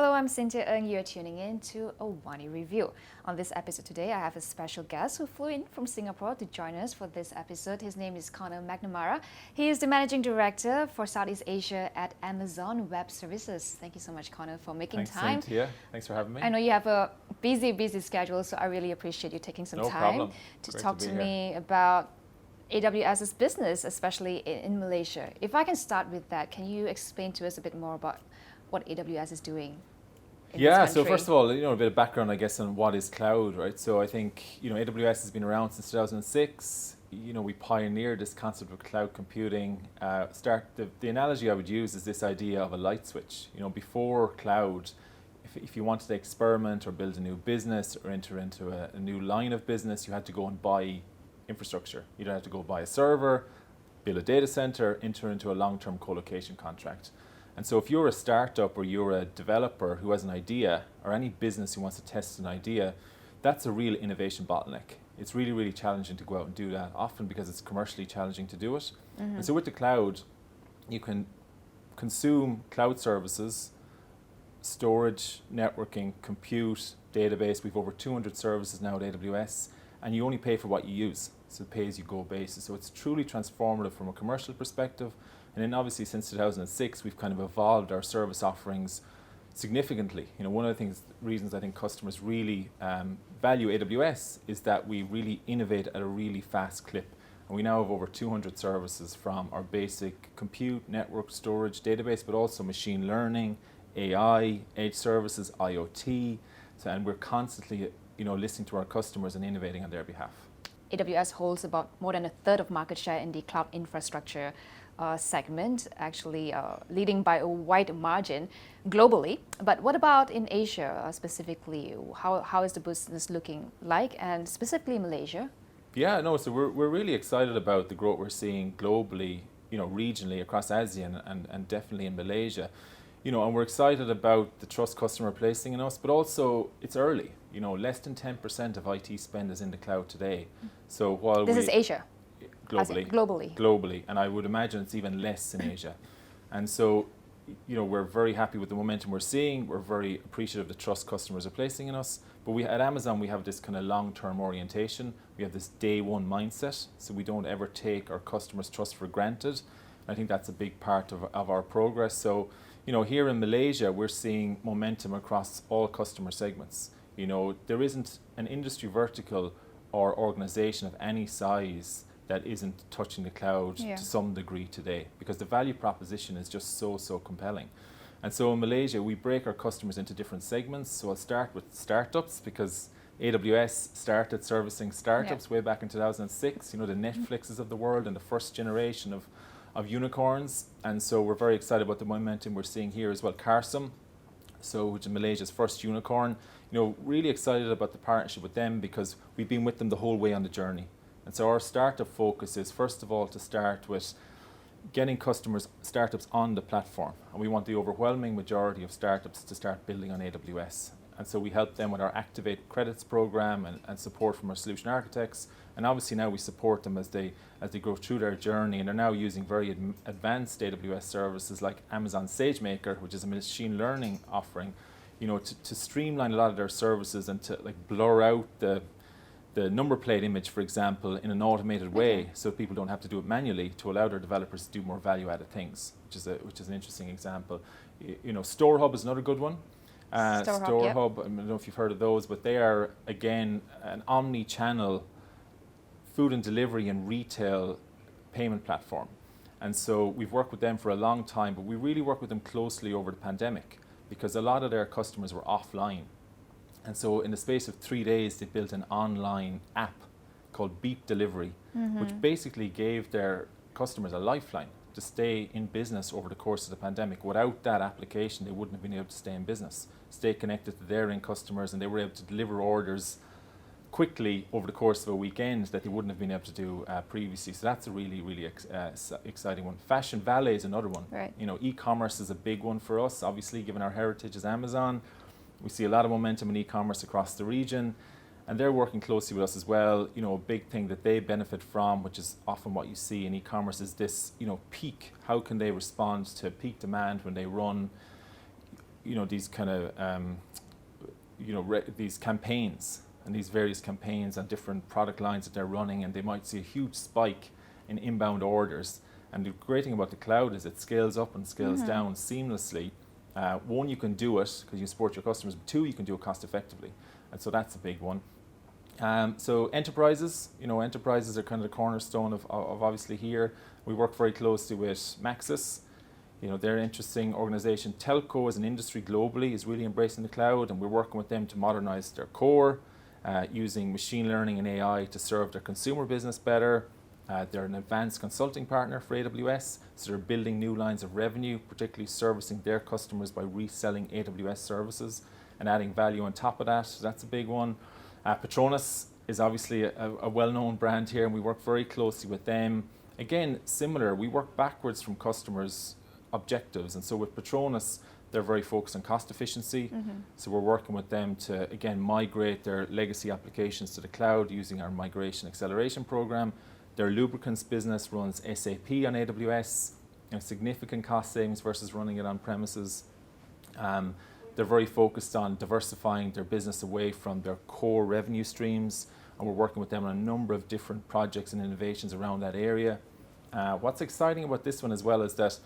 Hello, I'm Cynthia Ng. You're tuning in to AWANI Review. On this episode today, I have a special guest who flew in from Singapore to join us for this episode. His name is Connor McNamara. He is the Managing Director for Southeast Asia at Amazon Web Services. Thank you so much, Connor, for making Thanks, time. Cynthia. Thanks for having me. I know you have a busy schedule, so I really appreciate you taking some No time problem. to Great talk to to be me about AWS's business, especially in Malaysia. If I can start with that, can you explain to us a bit more about what AWS is doing in this country? So first of all, a bit of background, I guess, on what is cloud, right? So I think, AWS has been around since 2006. We pioneered this concept of cloud computing. The analogy I would use is this idea of a light switch. Before cloud, if you wanted to experiment or build a new business or enter into a new line of business, you had to go and buy infrastructure. You'd have to go buy a server, build a data center, enter into a long-term co-location contract. And so if you're a startup or you're a developer who has an idea, or any business who wants to test an idea, that's a real innovation bottleneck. It's really, really challenging to go out and do that, often because it's commercially challenging to do it. Mm-hmm. And so with the cloud, you can consume cloud services, storage, networking, compute, database. We've over 200 services now at AWS, and you only pay for what you use. So pay-as-you-go basis. So it's truly transformative from a commercial perspective. And then obviously since 2006, we've kind of evolved our service offerings significantly. One of the reasons I think customers really value AWS is that we really innovate at a really fast clip. And we now have over 200 services, from our basic compute, network, storage, database, but also machine learning, AI, edge services, IoT. And we're constantly listening to our customers and innovating on their behalf. AWS holds about more than a third of market share in the cloud infrastructure segment, actually leading by a wide margin globally. But what about in Asia specifically? How is the business looking like, and specifically Malaysia? So we're really excited about the growth we're seeing globally, regionally across ASEAN and definitely in Malaysia. And we're excited about the trust customer placing in us, but also it's early. Less than 10% of IT spend is in the cloud today. So while this is Asia. Globally, and I would imagine it's even less in Asia. And so, we're very happy with the momentum we're seeing. We're very appreciative of the trust customers are placing in us. But at Amazon, we have this kind of long-term orientation. We have this day one mindset, so we don't ever take our customers' trust for granted. I think that's a big part of our progress. So, here in Malaysia, we're seeing momentum across all customer segments. There isn't an industry vertical or organization of any size that isn't touching the cloud to some degree today, because the value proposition is just so compelling. And so in Malaysia, we break our customers into different segments. So I'll start with startups, because AWS started servicing startups way back in 2006, the Netflixes of the world and the first generation of unicorns. And so we're very excited about the momentum we're seeing here as well. Carsome, which is Malaysia's first unicorn, really excited about the partnership with them, because we've been with them the whole way on the journey. And so our startup focus is, first of all, to start with getting startups on the platform. And we want the overwhelming majority of startups to start building on AWS. And so we help them with our Activate Credits program and support from our solution architects. And obviously now we support them as they go through their journey. And they're now using very advanced AWS services like Amazon SageMaker, which is a machine learning offering, to streamline a lot of their services and to blur out the number plate image, for example, in an automated way, so people don't have to do it manually, to allow their developers to do more value-added things, which is an interesting example. StoreHub is another good one. StoreHub, I don't know if you've heard of those, but they are, again, an omni-channel food and delivery and retail payment platform. And so we've worked with them for a long time, but we really worked with them closely over the pandemic, because a lot of their customers were offline. And so in the space of 3 days, they built an online app called Beep Delivery, which basically gave their customers a lifeline to stay in business over the course of the pandemic. Without that application, they wouldn't have been able to stay in business, stay connected to their end customers, and they were able to deliver orders quickly over the course of a weekend that they wouldn't have been able to do previously. So that's a really exciting one. Fashion Valet is another one. Right. E-commerce is a big one for us, obviously, given our heritage as Amazon. We see a lot of momentum in e-commerce across the region, and they're working closely with us as well. A big thing that they benefit from, which is often what you see in e-commerce, is this, peak. How can they respond to peak demand when they run these kind of these campaigns and these various campaigns on different product lines that they're running, and they might see a huge spike in inbound orders. And the great thing about the cloud is it scales up and scales down seamlessly. One, you can do it because you support your customers, but two, you can do it cost effectively. And so that's a big one. So enterprises, enterprises are kind of the cornerstone of obviously here. We work very closely with Maxis. They're an interesting organization. Telco as an industry globally is really embracing the cloud, and we're working with them to modernize their core, using machine learning and AI to serve their consumer business better. They're an advanced consulting partner for AWS, so they're building new lines of revenue, particularly servicing their customers by reselling AWS services and adding value on top of that. So that's a big one. Petronas is obviously a well-known brand here, and we work very closely with them. Again, similar, we work backwards from customers' objectives, and so with Petronas, they're very focused on cost efficiency. So we're working with them to, again, migrate their legacy applications to the cloud using our migration acceleration program. Their lubricants business runs SAP on AWS, significant cost savings versus running it on premises. They're very focused on diversifying their business away from their core revenue streams, and we're working with them on a number of different projects and innovations around that area. What's exciting about this one as well is that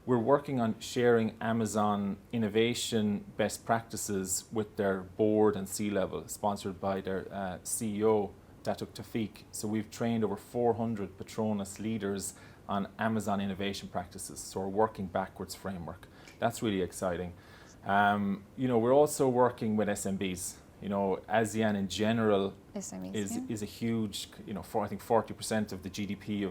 we're working on sharing Amazon innovation best practices with their board and C-level, sponsored by their CEO, Datuk Tafiq. So we've trained over 400 Petronas leaders on Amazon innovation practices, so we're working backwards framework. That's really exciting. We're also working with SMBs. ASEAN in general SMEs, is a huge, I think 40% of the GDP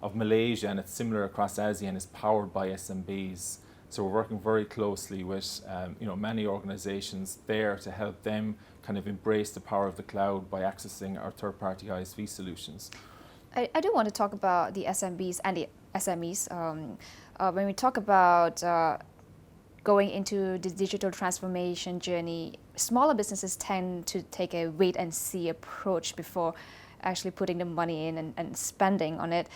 of Malaysia, and it's similar across ASEAN, is powered by SMBs. So we're working very closely with many organizations there to help them kind of embrace the power of the cloud by accessing our third-party ISV solutions. I do want to talk about the SMBs and the SMEs. When we talk about going into the digital transformation journey, smaller businesses tend to take a wait-and-see approach before actually putting the money in and spending on it.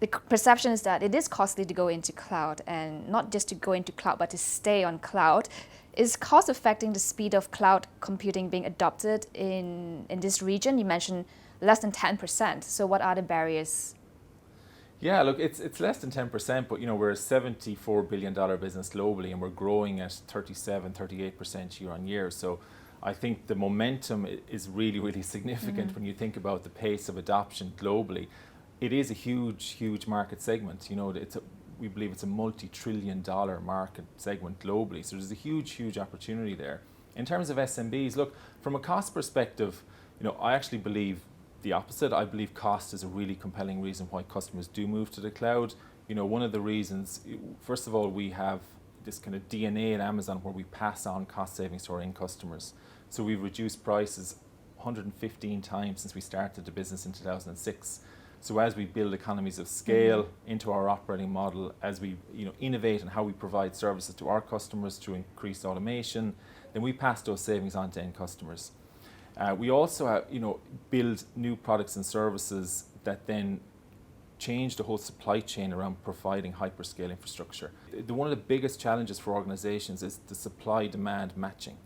The perception is that it is costly to go into cloud, and not just to go into cloud, but to stay on cloud. Is cost affecting the speed of cloud computing being adopted in this region? You mentioned less than 10%. So what are the barriers? Yeah, look, it's less than 10%, but we're a $74 billion business globally, and we're growing at 38% year on year. So I think the momentum is really, really significant when you think about the pace of adoption globally. It is a huge, huge market segment. We believe it's a multi-trillion-dollar market segment globally. So there's a huge, huge opportunity there. In terms of SMBs, look, from a cost perspective, I actually believe the opposite. I believe cost is a really compelling reason why customers do move to the cloud. One of the reasons, first of all, we have this kind of DNA at Amazon where we pass on cost savings to our end customers. So we've reduced prices 115 times since we started the business in 2006. So as we build economies of scale into our operating model, as we innovate in how we provide services to our customers through increased automation, then we pass those savings on to end customers. We also build new products and services that then change the whole supply chain around providing hyperscale infrastructure. One of the biggest challenges for organizations is the supply-demand matching.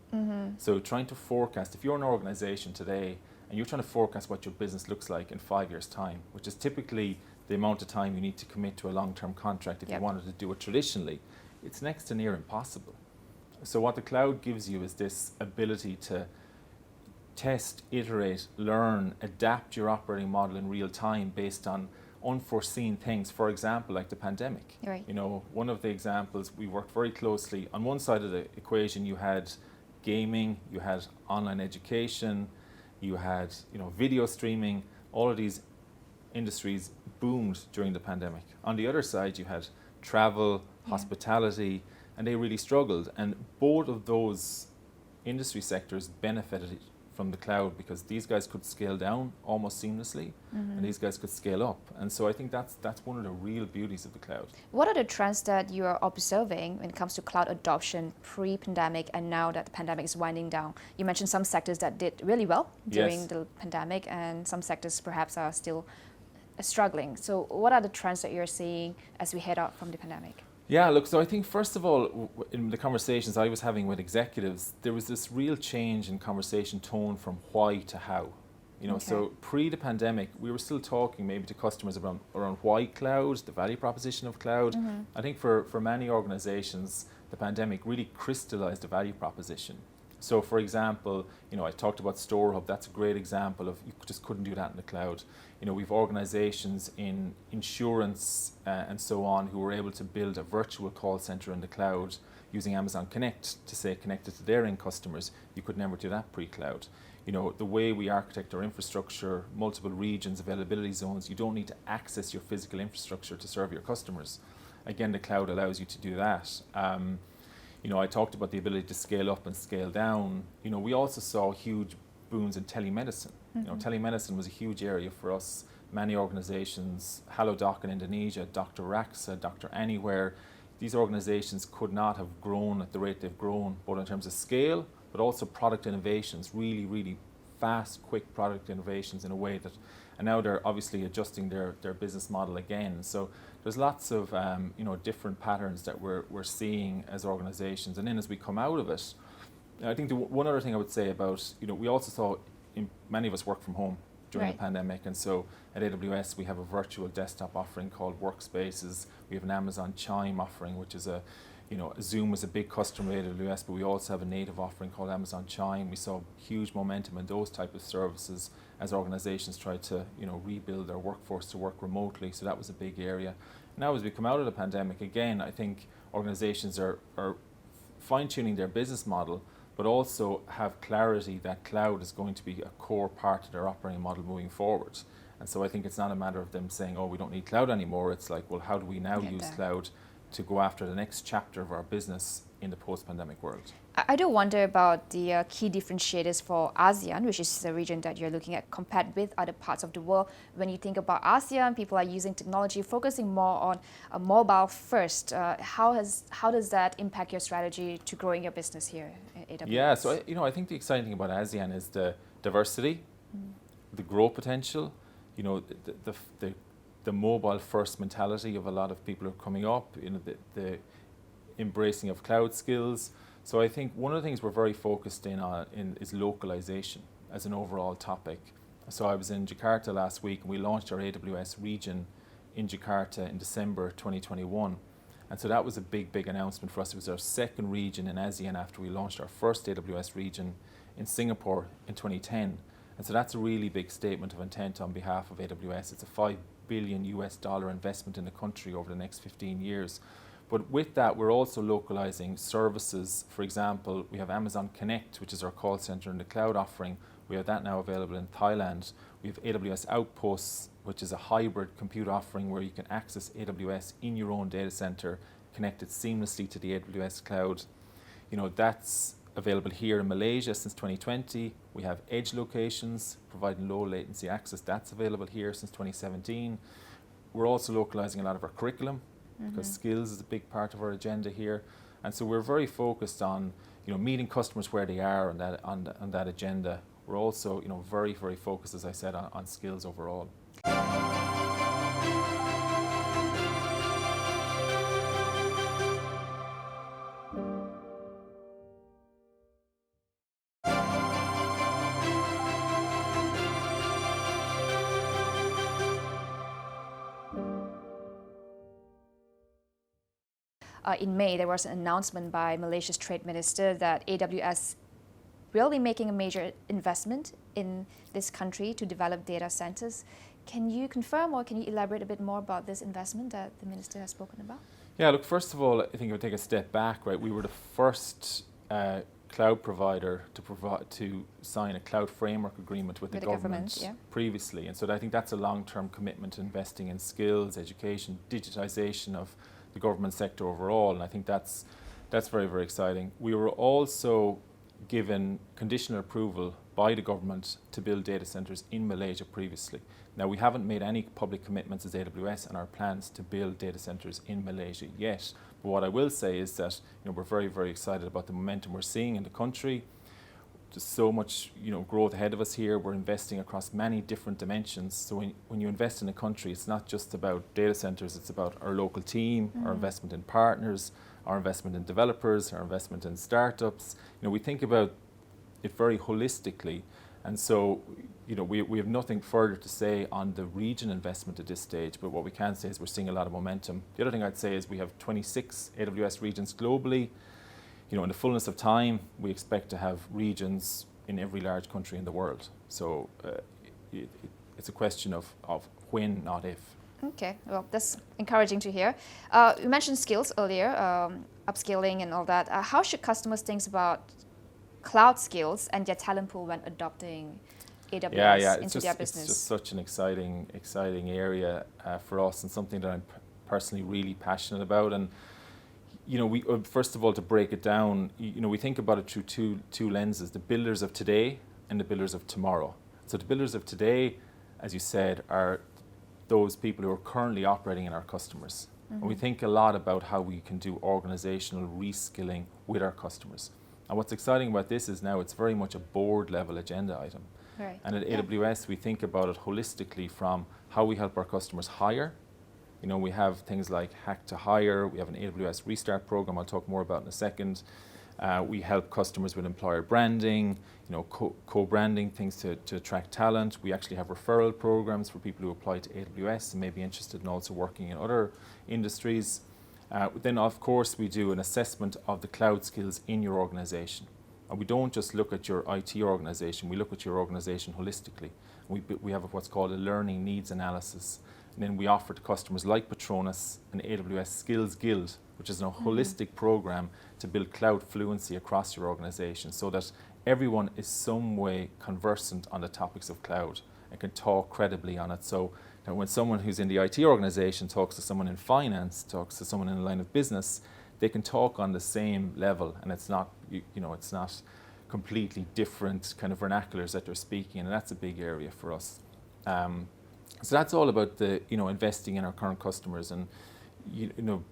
So trying to forecast, if you're an organization today and you're trying to forecast what your business looks like in 5 years' time, which is typically the amount of time you need to commit to a long-term contract if you wanted to do it traditionally, it's next to near impossible. So what the cloud gives you is this ability to test, iterate, learn, adapt your operating model in real time based on unforeseen things, for example, like the pandemic. Right. One of the examples, we worked very closely. On one side of the equation, you had gaming, you had online education, you had video streaming. All of these industries boomed during the pandemic. On the other side, you had travel, hospitality, and they really struggled. And both of those industry sectors benefited from the cloud because these guys could scale down almost seamlessly, and these guys could scale up. And so I think that's one of the real beauties of the cloud. What are the trends that you are observing when it comes to cloud adoption pre-pandemic and now that the pandemic is winding down? You mentioned some sectors that did really well during the pandemic, and some sectors perhaps are still struggling. So what are the trends that you're seeing as we head out from the pandemic? Yeah, look, so I think first of all, in the conversations I was having with executives, there was this real change in conversation tone from why to how. So pre the pandemic, we were still talking maybe to customers around why cloud, the value proposition of cloud. I think for many organizations, the pandemic really crystallized the value proposition. So for example, I talked about StoreHub, that's a great example of you just couldn't do that in the cloud. We've organizations in insurance and so on who were able to build a virtual call center in the cloud using Amazon Connect to say connected to their end customers. You could never do that pre-cloud. The way we architect our infrastructure, multiple regions, availability zones, you don't need to access your physical infrastructure to serve your customers. Again, the cloud allows you to do that. I talked about the ability to scale up and scale down. We also saw huge boons in telemedicine. Telemedicine was a huge area for us. Many organizations, Halodoc in Indonesia, Dr. Raksa, Dr. Anywhere, these organizations could not have grown at the rate they've grown, both in terms of scale, but also product innovations, really, really fast, quick product innovations in a way that, and now they're obviously adjusting their business model again. So there's lots of different patterns that we're seeing as organizations. And then as we come out of it, I think one other thing I would say about, we also saw many of us work from home during the pandemic. And so at AWS, we have a virtual desktop offering called Workspaces. We have an Amazon Chime offering, which is Zoom was a big customer at AWS, but we also have a native offering called Amazon Chime. We saw huge momentum in those type of services as organizations tried to, rebuild their workforce to work remotely. So that was a big area. Now, as we come out of the pandemic, again, I think organizations are fine-tuning their business model, but also have clarity that cloud is going to be a core part of their operating model moving forward. And so I think it's not a matter of them saying, oh, we don't need cloud anymore. It's like, well, how do we now use cloud to go after the next chapter of our business in the post-pandemic world? I do wonder about the key differentiators for ASEAN, which is the region that you're looking at, compared with other parts of the world. When you think about ASEAN, people are using technology, focusing more on mobile first. How does that impact your strategy to growing your business here at AWS? Yeah, so I think the exciting thing about ASEAN is the diversity, the growth potential, the mobile first mentality of a lot of people who are coming up, the embracing of cloud skills. So I think one of the things we're very focused in is localization as an overall topic. So I was in Jakarta last week and we launched our AWS region in Jakarta in December 2021. And so that was a big announcement for us. It was our second region in ASEAN after we launched our first AWS region in Singapore in 2010. And so that's a really big statement of intent on behalf of AWS. It's a $5 billion investment in the country over the next 15 years. But with that, we're also localizing services. For example, we have Amazon Connect, which is our call center in the cloud offering. We have that now available in Thailand. We have AWS Outposts, which is a hybrid compute offering where you can access AWS in your own data center, connected seamlessly to the AWS cloud. That's available here in Malaysia since 2020. We have edge locations providing low latency access. That's available here since 2017. We're also localizing a lot of our curriculum because skills is a big part of our agenda here. And so we're very focused on meeting customers where they are on that agenda. We're also very focused, as I said, on skills overall. In May, there was an announcement by Malaysia's trade minister that AWS will be making a major investment in this country to develop data centers. Can you confirm or can you elaborate a bit more about this investment that the minister has spoken about? Yeah, look, first of all, I think if we take a step back, right, we were the first cloud provider to sign a cloud framework agreement with the government previously. And so I think that's a long-term commitment to investing in skills, education, digitization of the government sector overall, and I think that's very exciting. We were also given conditional approval by the government to build data centers in Malaysia previously. Now, we haven't made any public commitments as AWS on our plans to build data centers in Malaysia yet, but what I will say is that we're very excited about the momentum we're seeing in the country. just so much, growth ahead of us here. We're investing across many different dimensions. So when you invest in a country, it's not just about data centers, it's about our local team, our investment in partners, our investment in developers, our investment in startups. We think about it very holistically. And so, we have nothing further to say on the region investment at this stage, but what we can say is we're seeing a lot of momentum. The other thing I'd say is we have 26 AWS regions globally. In the fullness of time, we expect to have regions in every large country in the world. So it's a question of when, not if. Okay, well, that's encouraging to hear. You mentioned skills earlier, upskilling and all that. How should customers think about cloud skills and their talent pool when adopting AWS into their business? It's just such an exciting area for us, and something that I'm personally really passionate about. And we first of all, to break it down, we think about it through two lenses: the builders of today and the builders of tomorrow. So the builders of today, as you said, are those people who are currently operating in our customers. And we think a lot about how we can do organizational reskilling with our customers. And what's exciting about this is now it's very much a board level agenda item. Right. And at AWS, we think about it holistically from how we help our customers hire. We have things like Hack to Hire. We have an AWS Restart program I'll talk more about in a second. We help customers with employer branding, co-branding, things to attract talent. We actually have referral programs for people who apply to AWS and may be interested in also working in other industries. Then, of course, we do an assessment of the cloud skills in your organization. And we don't just look at your IT organization, we look at your organization holistically. We have what's called a learning needs analysis. And then we offer to customers like Petronas an AWS Skills Guild, which is a holistic program to build cloud fluency across your organization so that everyone is some way conversant on the topics of cloud and can talk credibly on it. So that when someone who's in the IT organization talks to someone in finance, talks to someone in a line of business, they can talk on the same level, and it's not, it's not completely different kind of vernaculars that they're speaking, and that's a big area for us. So that's all about the investing in our current customers, and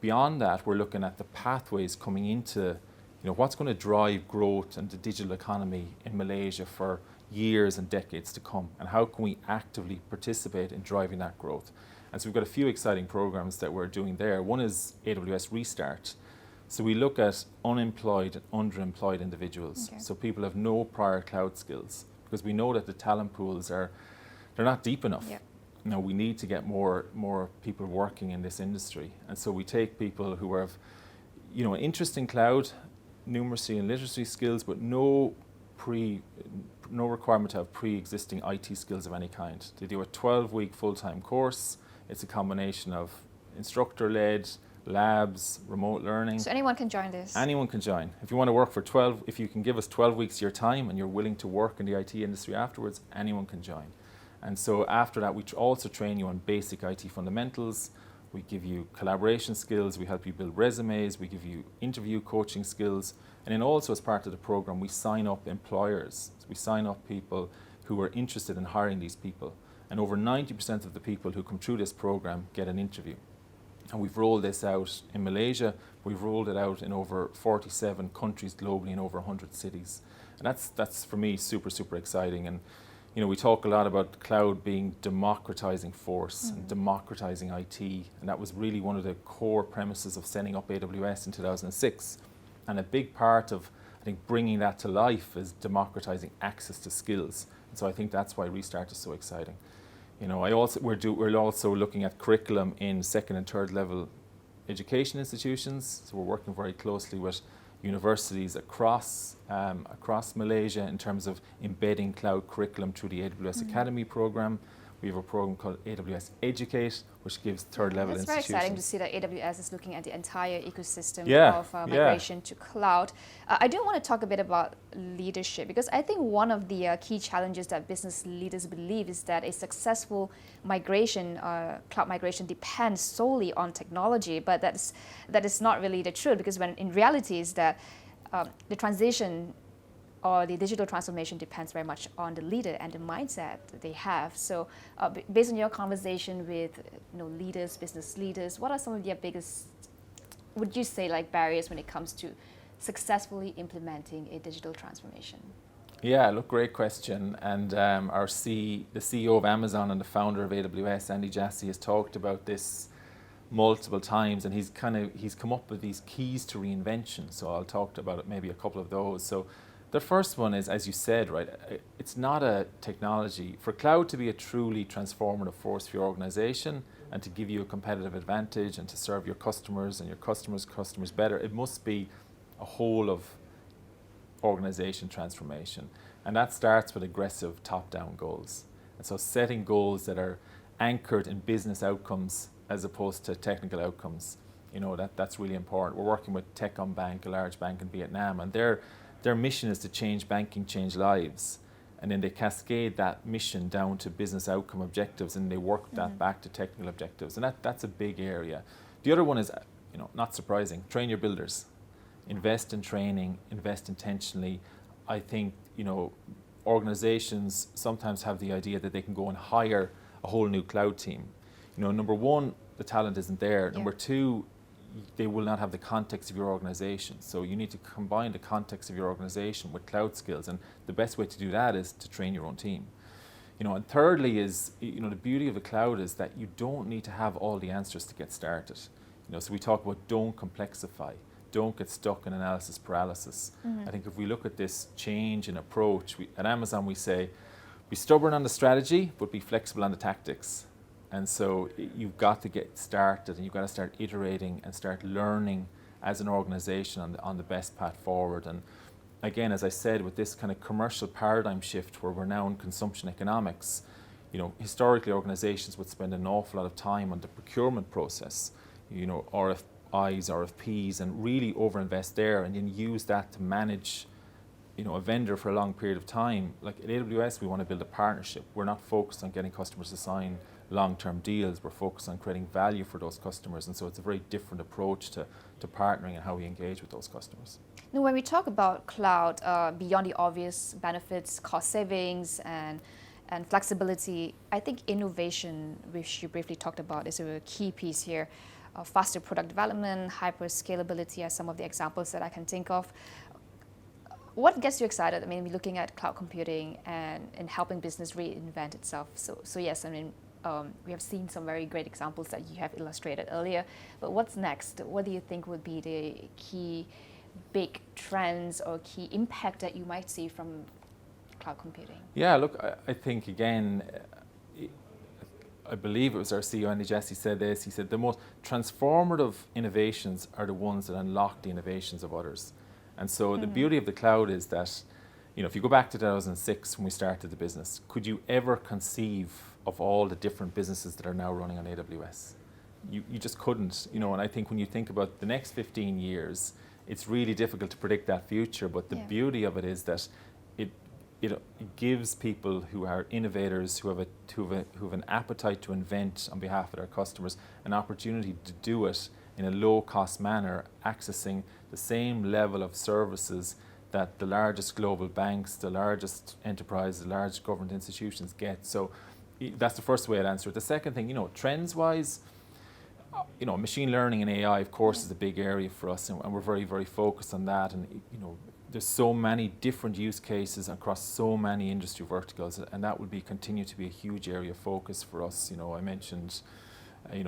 beyond that, we're looking at the pathways coming into what's going to drive growth and the digital economy in Malaysia for years and decades to come, and how can we actively participate in driving that growth. And so we've got a few exciting programs that we're doing there. One is AWS Restart. So we look at unemployed and underemployed individuals. Okay. So people have no prior cloud skills, because we know that the talent pools they're not deep enough. Yep. We need to get more people working in this industry. And so we take people who have an interest in cloud, numeracy and literacy skills, but no requirement to have pre-existing IT skills of any kind. They do a 12-week full-time course. It's a combination of instructor-led, labs, remote learning. So anyone can join this? Anyone can join. If you want to work for 12, if you can give us 12 weeks of your time and you're willing to work in the IT industry afterwards, anyone can join. And so after that, we also train you on basic IT fundamentals. We give you collaboration skills. We help you build resumes. We give you interview coaching skills. And then also as part of the program, we sign up employers. So we sign up people who are interested in hiring these people. And over 90% of the people who come through this program get an interview. And we've rolled this out in Malaysia. We've rolled it out in over 47 countries globally in over 100 cities. And that's for me super exciting. And we talk a lot about cloud being democratizing force and democratizing IT. And that was really one of the core premises of setting up AWS in 2006. And a big part of, I think, bringing that to life is democratizing access to skills. And so I think that's why Restart is so exciting. We're also looking at curriculum in second and third level education institutions. So we're working very closely with universities across Malaysia in terms of embedding cloud curriculum through the AWS Academy program. We have a program called AWS Educate, which gives third level institutions. It's very exciting to see that AWS is looking at the entire ecosystem of migration to cloud. I do want to talk a bit about leadership, because I think one of the key challenges that business leaders believe is that a successful migration, cloud migration, depends solely on technology, but that is not really the truth, because when in reality is that the transition or the digital transformation depends very much on the leader and the mindset that they have. So based on your conversation with leaders, business leaders, what are some of their biggest, would you say, like barriers when it comes to successfully implementing a digital transformation? Yeah, look, great question. And the CEO of Amazon and the founder of AWS, Andy Jassy, has talked about this multiple times, and he's come up with these keys to reinvention. So I'll talk about it, maybe a couple of those. So the first one is, as you said, right, it's not a technology. For cloud to be a truly transformative force for your organization and to give you a competitive advantage and to serve your customers and your customers better, it must be a whole of organization transformation. And that starts with aggressive top-down goals. And so setting goals that are anchored in business outcomes as opposed to technical outcomes, that's really important. We're working with Techcombank, a large bank in Vietnam, and their mission is to change banking, change lives. And then they cascade that mission down to business outcome objectives, and they work that back to technical objectives. And that's a big area. The other one is, not surprising, train your builders. Invest in training, invest intentionally. I think, organizations sometimes have the idea that they can go and hire a whole new cloud team. Number one, the talent isn't there. Yeah. Number two, they will not have the context of your organization. So you need to combine the context of your organization with cloud skills. And the best way to do that is to train your own team. And thirdly is, the beauty of the cloud is that you don't need to have all the answers to get started. So we talk about don't complexify. Don't get stuck in analysis paralysis. I think if we look at this change in approach, at Amazon we say, be stubborn on the strategy, but be flexible on the tactics. And so you've got to get started, and you've got to start iterating and start learning as an organization on the best path forward. And again, as I said, with this kind of commercial paradigm shift where we're now in consumption economics, historically organizations would spend an awful lot of time on the procurement process, RFIs, RFPs, and really overinvest there, and then use that to manage a vendor for a long period of time. Like at AWS, we want to build a partnership. We're not focused on getting customers to sign long-term deals. We're focused on creating value for those customers, and so it's a very different approach to partnering and how we engage with those customers. Now, when we talk about cloud, beyond the obvious benefits, cost savings, and flexibility, I think innovation, which you briefly talked about, is a key piece here. Faster product development, hyper scalability are some of the examples that I can think of. What gets you excited? We're looking at cloud computing and helping business reinvent itself. So yes, we have seen some very great examples that you have illustrated earlier. But what's next? What do you think would be the key big trends or key impact that you might see from cloud computing? Yeah, look, I think again, I believe it was our CEO, Andy Jassy, said this. He said the most transformative innovations are the ones that unlock the innovations of others. And so the beauty of the cloud is that, if you go back to 2006 when we started the business, could you ever conceive of all the different businesses that are now running on AWS? You just couldn't, and I think when you think about the next 15 years, it's really difficult to predict that future, but the beauty of it is that it gives people who are innovators, who have an appetite to invent on behalf of their customers, an opportunity to do it in a low-cost manner, accessing the same level of services that the largest global banks, the largest enterprises, the large government institutions get. So that's the first way I'd answer it. The second thing, trends-wise, machine learning and AI, of course, is a big area for us, and we're very, very focused on that. And there's so many different use cases across so many industry verticals, and that will continue to be a huge area of focus for us. I mentioned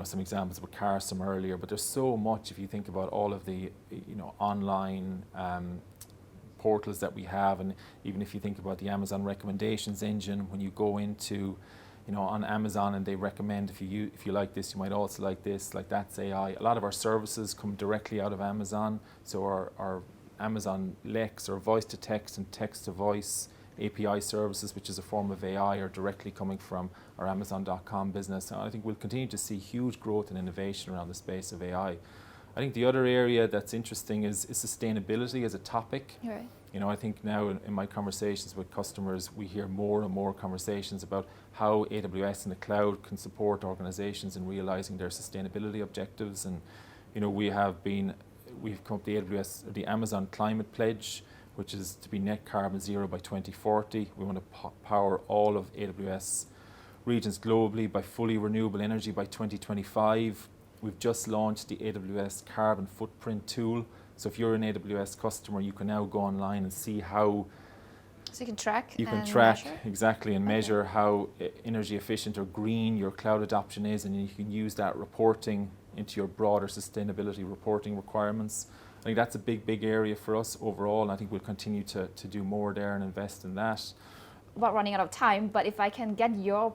some examples with Carsom earlier, but there's so much if you think about all of the online portals that we have, and even if you think about the Amazon recommendations engine, when you go into on Amazon and they recommend if you like this, you might also like this, like that's AI. A lot of our services come directly out of Amazon, so our Amazon Lex or voice to text and text to voice API services, which is a form of AI, are directly coming from our Amazon.com business. And I think we'll continue to see huge growth and innovation around the space of AI. I think the other area that's interesting is sustainability as a topic. Right. I think now in my conversations with customers, we hear more and more conversations about how AWS and the cloud can support organizations in realizing their sustainability objectives. And we've come up with the Amazon Climate Pledge, which is to be net carbon zero by 2040. We want to power all of AWS regions globally by fully renewable energy by 2025. We've just launched the AWS Carbon Footprint tool. So if you're an AWS customer, you can now go online and see how So you can track. You can and track measure? exactly and Okay. measure how energy efficient or green your cloud adoption is, and you can use that reporting into your broader sustainability reporting requirements. I think that's a big area for us overall, and I think we'll continue to do more there and invest in that. About running out of time, but if I can get your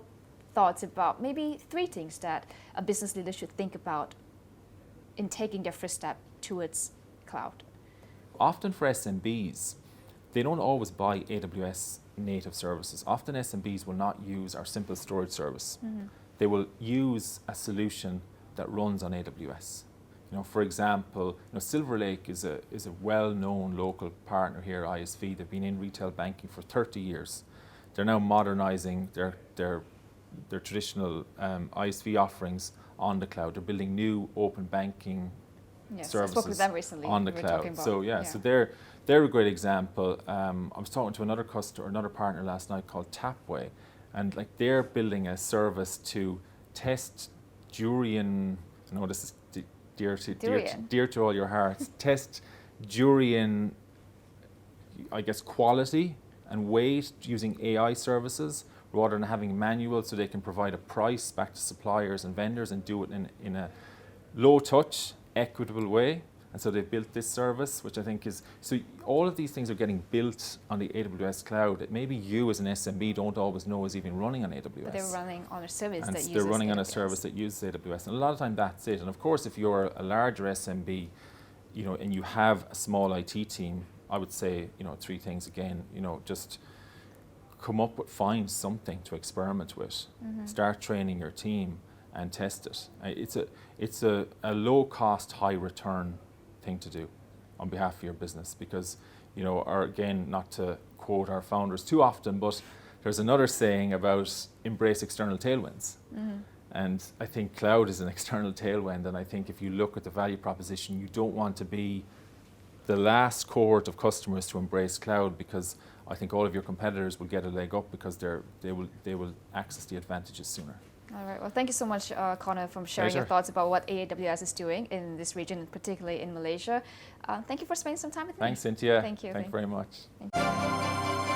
thoughts about maybe 3 things that a business leader should think about in taking their first step towards cloud. Often for SMBs, they don't always buy AWS native services. Often SMBs will not use our simple storage service. They will use a solution that runs on AWS. You know, for example, Silver Lake is a well-known local partner here, ISV. They've been in retail banking for 30 years. They're now modernizing their traditional ISV offerings on the cloud. They're building new open banking Yes, services I spoke with them recently. on the We were cloud. talking about- So they're a great example. I was talking to another customer, another partner last night called Tapway, and like they're building a service to test durian. I know this is dear to all your hearts. Test durian, I guess, quality and weight using AI services rather than having manual, so they can provide a price back to suppliers and vendors and do it in a low touch, equitable way. And so they've built this service, which I think is, so all of these things are getting built on the AWS cloud that maybe you as an SMB don't always know is even running on AWS. But they're running on a service And that uses they're running on a AWS. service that uses AWS. And a lot of time that's it. And of course, if you're a larger SMB, and you have a small IT team, I would say, 3 things again, just find something to experiment with. Start training your team and test it. It's a low cost, high return thing to do on behalf of your business, because again, not to quote our founders too often, but there's another saying about embrace external tailwinds. And I think cloud is an external tailwind, and I think if you look at the value proposition, you don't want to be the last cohort of customers to embrace cloud, because I think all of your competitors will get a leg up because they will access the advantages sooner. All right. Well, thank you so much, Connor, for sharing your Pleasure. thoughts about what AWS is doing in this region, particularly in Malaysia. Thank you for spending some time with me. Thanks, Cynthia. Thank you. Thank you very much. Thank you.